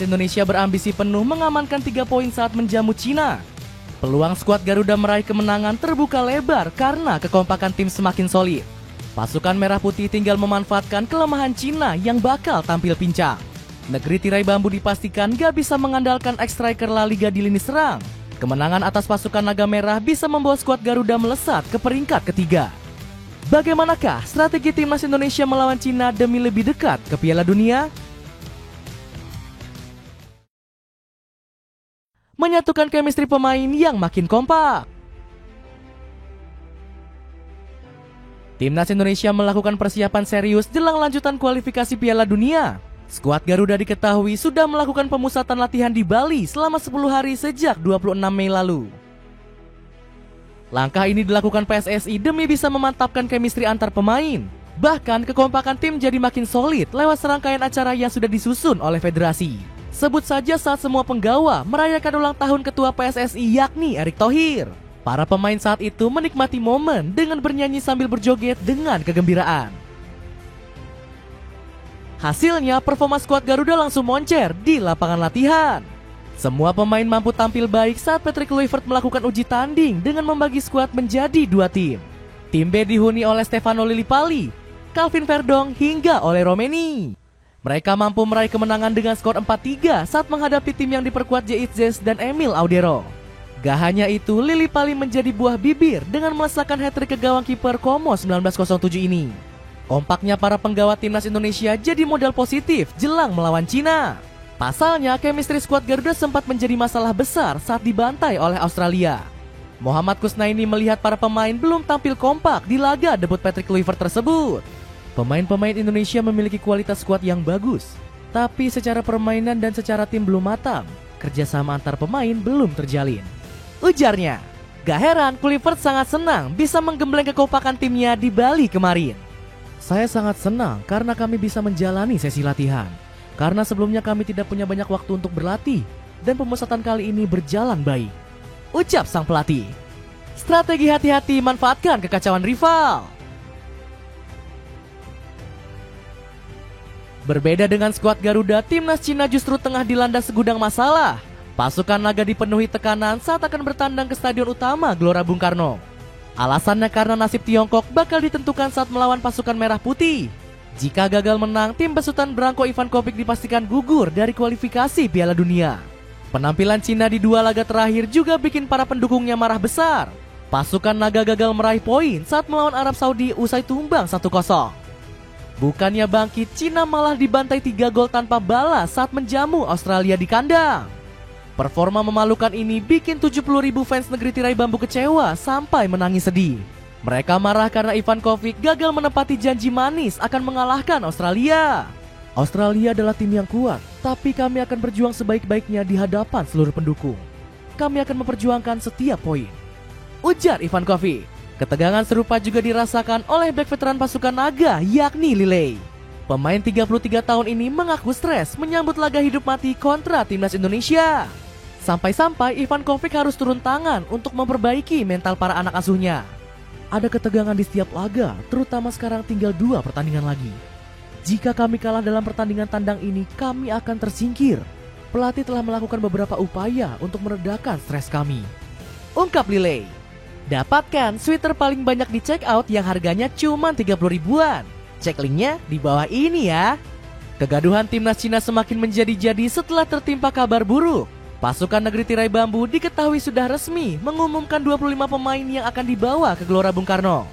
Indonesia berambisi penuh mengamankan 3 poin saat menjamu Cina. Peluang skuad Garuda meraih kemenangan terbuka lebar karena kekompakan tim semakin solid. Pasukan Merah Putih tinggal memanfaatkan kelemahan Cina yang bakal tampil pincang. Negeri tirai bambu dipastikan gak bisa mengandalkan ex-striker La Liga di lini serang. Kemenangan atas pasukan Naga Merah bisa membawa skuad Garuda melesat ke peringkat ketiga. Bagaimanakah strategi timnas Indonesia melawan Cina demi lebih dekat ke Piala Dunia? Menyatukan chemistry pemain yang makin kompak. Timnas Indonesia melakukan persiapan serius jelang lanjutan kualifikasi Piala Dunia. Skuad Garuda diketahui sudah melakukan pemusatan latihan di Bali selama 10 hari sejak 26 Mei lalu. Langkah ini dilakukan PSSI demi bisa memantapkan chemistry antar pemain. Bahkan kekompakan tim jadi makin solid lewat serangkaian acara yang sudah disusun oleh federasi. Sebut saja saat semua penggawa merayakan ulang tahun ketua PSSI yakni Erick Thohir. Para pemain saat itu menikmati momen dengan bernyanyi sambil berjoget dengan kegembiraan. Hasilnya performa skuad Garuda langsung moncer di lapangan latihan. Semua pemain mampu tampil baik saat Patrick Kluivert melakukan uji tanding dengan membagi skuad menjadi 2 tim. Tim B dihuni oleh Stefano Lillipali, Calvin Verdong hingga oleh Romeni. Mereka mampu meraih kemenangan dengan skor 4-3 saat menghadapi tim yang diperkuat Jeitzes dan Emil Audero. Gak hanya itu, Lillipali menjadi buah bibir dengan melesakkan hat-trick ke gawang kiper Como 1907 ini. Kompaknya para penggawa timnas Indonesia jadi modal positif jelang melawan Cina. Pasalnya, chemistry skuad Garuda sempat menjadi masalah besar saat dibantai oleh Australia. Muhammad Kusnaini melihat para pemain belum tampil kompak di laga debut Patrick Kluivert tersebut. Pemain-pemain Indonesia memiliki kualitas skuad yang bagus, tapi secara permainan dan secara tim belum matang. Kerjasama antar pemain belum terjalin. Ujarnya, gak heran Kluivert sangat senang bisa menggembleng kekompakan timnya di Bali kemarin. Saya sangat senang karena kami bisa menjalani sesi latihan. Karena sebelumnya kami tidak punya banyak waktu untuk berlatih, dan pemusatan kali ini berjalan baik. Ucap sang pelatih. Strategi hati-hati manfaatkan kekacauan rival. Berbeda dengan skuad Garuda, timnas Cina justru tengah dilanda segudang masalah. Pasukan naga dipenuhi tekanan saat akan bertandang ke stadion utama Gelora Bung Karno. Alasannya karena nasib Tiongkok bakal ditentukan saat melawan pasukan Merah Putih. Jika gagal menang, tim besutan Branko Ivankovic dipastikan gugur dari kualifikasi Piala Dunia. Penampilan Cina di 2 laga terakhir juga bikin para pendukungnya marah besar. Pasukan naga gagal meraih poin saat melawan Arab Saudi usai tumbang 1-0. Bukannya bangkit, Cina malah dibantai 3 gol tanpa balas saat menjamu Australia di kandang. Performa memalukan ini bikin 70.000 fans negeri tirai bambu kecewa sampai menangis sedih. Mereka marah karena Ivankovic gagal menepati janji manis akan mengalahkan Australia. Australia adalah tim yang kuat, tapi kami akan berjuang sebaik-baiknya di hadapan seluruh pendukung. Kami akan memperjuangkan setiap poin. Ujar Ivankovic. Ketegangan serupa juga dirasakan oleh bek veteran pasukan naga yakni Lilley. Pemain 33 tahun ini mengaku stres menyambut laga hidup mati kontra timnas Indonesia. Sampai-sampai Ivankovic harus turun tangan untuk memperbaiki mental para anak asuhnya. Ada ketegangan di setiap laga, terutama sekarang tinggal 2 pertandingan lagi. Jika kami kalah dalam pertandingan tandang ini, kami akan tersingkir. Pelatih telah melakukan beberapa upaya untuk meredakan stres kami. Ungkap Lilley. Dapatkan sweater paling banyak di check out yang harganya cuma 30 ribuan. Cek linknya di bawah ini ya. Kegaduhan timnas Cina semakin menjadi-jadi setelah tertimpa kabar buruk. Pasukan negeri tirai bambu diketahui sudah resmi mengumumkan 25 pemain yang akan dibawa ke Gelora Bung Karno.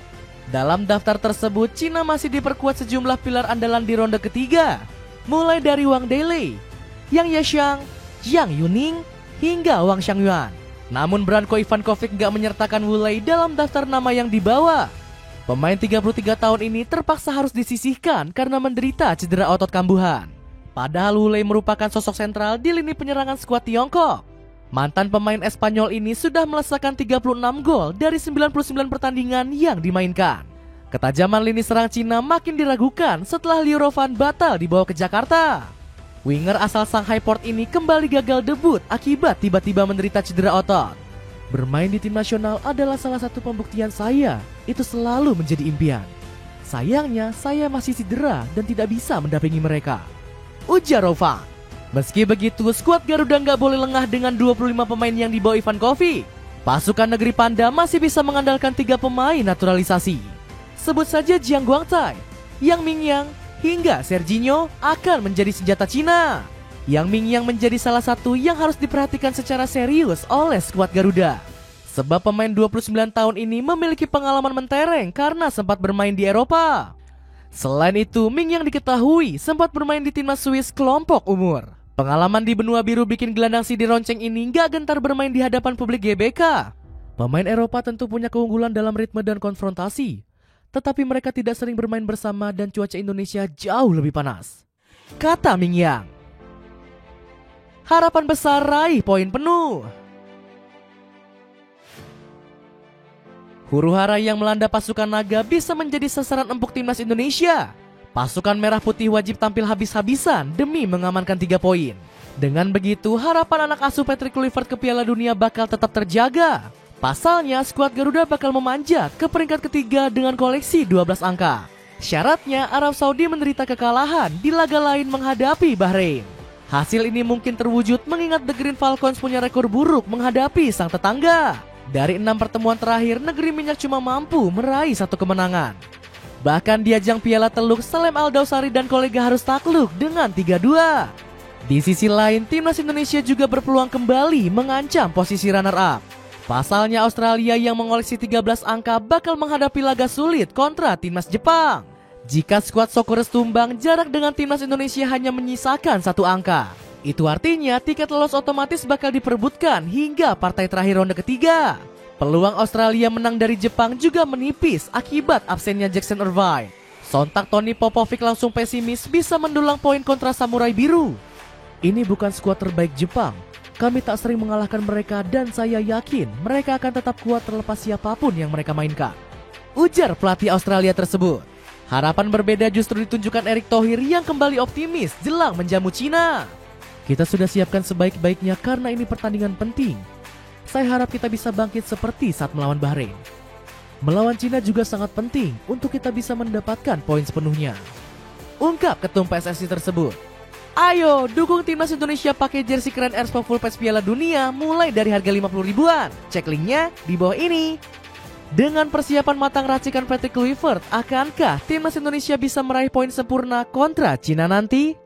Dalam daftar tersebut, Cina masih diperkuat sejumlah pilar andalan di ronde ketiga. Mulai dari Wang Dele, Yang Yexiang, Yang Yuning, hingga Wang Xiangyuan. Namun Branko Ivankovic gak menyertakan Wu Lei dalam daftar nama yang dibawa. Pemain 33 tahun ini terpaksa harus disisihkan karena menderita cedera otot kambuhan. Padahal Wu Lei merupakan sosok sentral di lini penyerangan skuad Tiongkok. Mantan pemain Espanyol ini sudah melesakkan 36 gol dari 99 pertandingan yang dimainkan. Ketajaman lini serang Cina makin diragukan setelah Liu Rovan batal dibawa ke Jakarta. Winger asal Shanghai Port ini kembali gagal debut akibat tiba-tiba menderita cedera otot. Bermain di tim nasional adalah salah satu pembuktian saya, itu selalu menjadi impian. Sayangnya saya masih cedera dan tidak bisa mendampingi mereka. Ujar Rovan. Meski begitu, skuad Garuda nggak boleh lengah dengan 25 pemain yang dibawa Ivan Kovic. Pasukan negeri Panda masih bisa mengandalkan 3 pemain naturalisasi. Sebut saja Jiang Guangcai, Yang Mingyang, hingga Serginho akan menjadi senjata Cina. Yang Mingyang menjadi salah satu yang harus diperhatikan secara serius oleh skuad Garuda. Sebab pemain 29 tahun ini memiliki pengalaman mentereng karena sempat bermain di Eropa. Selain itu, Mingyang diketahui sempat bermain di timnas Swiss kelompok umur. Pengalaman di benua biru bikin gelandang Sidi Ronceng ini gak gentar bermain di hadapan publik GBK. Pemain Eropa tentu punya keunggulan dalam ritme dan konfrontasi. Tetapi mereka tidak sering bermain bersama dan cuaca Indonesia jauh lebih panas, kata Mingyang. Harapan besar raih poin penuh. Huru-hara yang melanda pasukan naga bisa menjadi sasaran empuk timnas Indonesia. Pasukan merah putih wajib tampil habis-habisan demi mengamankan 3 poin. Dengan begitu, harapan anak asuh Patrick Kluivert ke Piala Dunia bakal tetap terjaga. Pasalnya, skuad Garuda bakal memanjat ke peringkat ketiga dengan koleksi 12 angka. Syaratnya, Arab Saudi menderita kekalahan di laga lain menghadapi Bahrain. Hasil ini mungkin terwujud mengingat The Green Falcons punya rekor buruk menghadapi sang tetangga. Dari 6 pertemuan terakhir, negeri minyak cuma mampu meraih 1 kemenangan. Bahkan di ajang Piala Teluk, Salem Al-Dawsari dan kolega harus takluk dengan 3-2. Di sisi lain, timnas Indonesia juga berpeluang kembali mengancam posisi runner-up. Pasalnya Australia yang mengoleksi 13 angka bakal menghadapi laga sulit kontra timnas Jepang. Jika skuad Socceroos tumbang, jarak dengan timnas Indonesia hanya menyisakan 1 angka. Itu artinya tiket lolos otomatis bakal diperebutkan hingga partai terakhir ronde ketiga. Peluang Australia menang dari Jepang juga menipis akibat absennya Jackson Irvine. Sontak Tony Popovic langsung pesimis bisa mendulang poin kontra Samurai Biru. Ini bukan skuad terbaik Jepang. Kami tak sering mengalahkan mereka dan saya yakin mereka akan tetap kuat terlepas siapapun yang mereka mainkan, ujar pelatih Australia tersebut. Harapan berbeda justru ditunjukkan Erick Thohir yang kembali optimis jelang menjamu Cina. Kita sudah siapkan sebaik-baiknya karena ini pertandingan penting. Saya harap kita bisa bangkit seperti saat melawan Bahrain. Melawan Cina juga sangat penting untuk kita bisa mendapatkan poin sepenuhnya, ungkap ketum PSSI tersebut. Ayo dukung timnas Indonesia pakai jersey keren Airsport Full Patch Piala Dunia mulai dari harga 50 ribuan. Cek linknya di bawah ini. Dengan persiapan matang racikan Patrick Kluivert, akankah timnas Indonesia bisa meraih poin sempurna kontra Cina nanti?